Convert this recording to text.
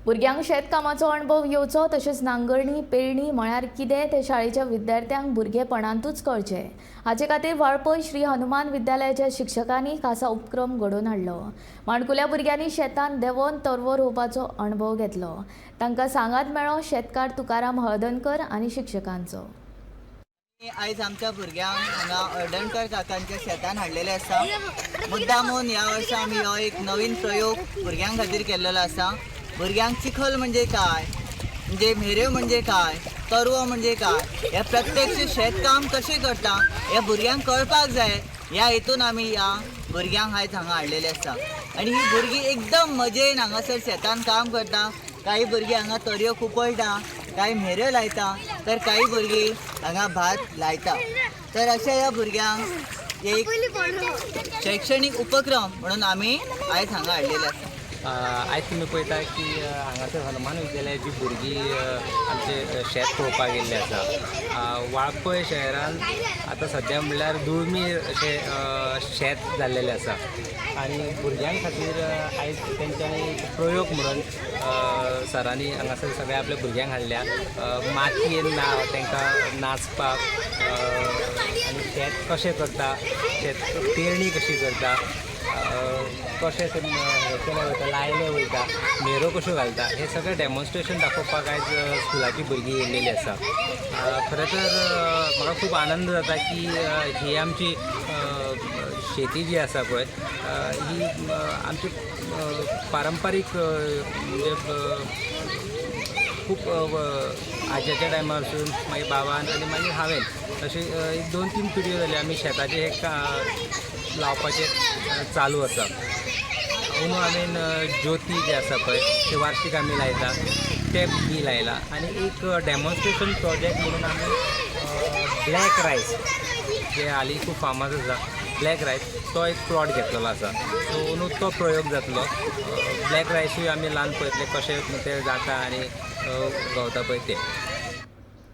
भुरग्यांक शेतकामाचो अणभव येवचो तशेंच नांगरणी पेरणी म्हळ्यार कितें तें शाळेच्या विद्यार्थ्यांक भुरगेपणांतूच कळचें हाचे खातीर वाळपय श्री हनुमान विद्यालयाच्या शिक्षकांनी खासा उपक्रम घडोवन हाडलो। माणकुल्या भुरग्यांनी शेतांत देंवोन तरवो रोवपाचो अणभव घेतलो। तांकां सांगात मेळ्ळो शेतकार तुकाराम हळदणकर आनी शिक्षकांचो। आयज आमच्या भुरग्यांक हांगा हळदणकर काकांच्या शेतान हाडलेले आसा। मुद्दामून ह्या वर्सा आमी हो एक नवीन प्रयोग भुरग्यां खातीर केल्लो आसा। भुरग्यांक चिखल म्हणजे काय, म्हणजे मेऱ्यो म्हणजे काय, तरवो म्हणजे काय, हे प्रत्यक्ष शेतकाम कशें करता हे भुरग्यांक कळपाक जाय ह्या हेतून आमी ह्या भुरग्यांक आयज हांगा हाडलेले आसा। आनी ही भुरगीं एकदम मजेन हांगासर शेतान काम करता। काही भुरगीं हांगा तरयो कुपळटा, काही मेऱ्यो लायता, तर काही भुरगीं हांगा भात लायता। तर अशा ह्या भुरग्यांक एक शैक्षणिक उपक्रम म्हणून आमी आयज हांगा हाडलेले आसा। आयज तुमी पळयता की हांगासर हनुमान विद्यालयाची भुरगीं आमचे शेत पळोवपाक गेल्ले आसा। वाळपय शहरान आतां सद्या म्हणल्यार दुर्मीळ अशें शेत जाल्लेलें आसा आनी भुरग्यां खातीर आयज तेंच्यांनी प्रयोग म्हणून सरांनी हांगासर सगळ्या आपल्या भुरग्यांक हाडल्या। मातयेन तांकां नाचपाक आनी शेत कशें करता, शेत पेरणी कशी करता, कशें हें केलें वयता, लायलें वयता, मेरो कश्यो घालता, हें सगळें डेमॉन्स्ट्रेशन दाखोवपाक आयज स्कुलाची भुरगीं येयल्लेलीं आसा। खरें तर म्हाका खूब आनंद जाता की ही आमची शेती जी आसा पळय ही आमची पारंपारीक म्हणजे खूब आज्याच्या टायमारसून मागीर बाबान आनी मागीर हांवें अशी एक 2-3 पिढयो जाली आमी शेताचें हें लावपाचें चालू आसा। म्हणून हांवें ज्योती जे आसा पळय ते वार्षिक आमी लायता, ते बी लायला आनी एक डेमॉन्स्ट्रेशन प्रोजेक्ट म्हणून आमी ब्लॅक रायस जे हालीं खूब फामाद आसा, ब्लॅक रायस तो एक प्लॉट घेतलेलो आसा। सो अंदू तो प्रयोग जातलो। ब्लॅक रायसूय आमी ल्हान पळयतले कशें तें जाता आनी गावता पळय तें।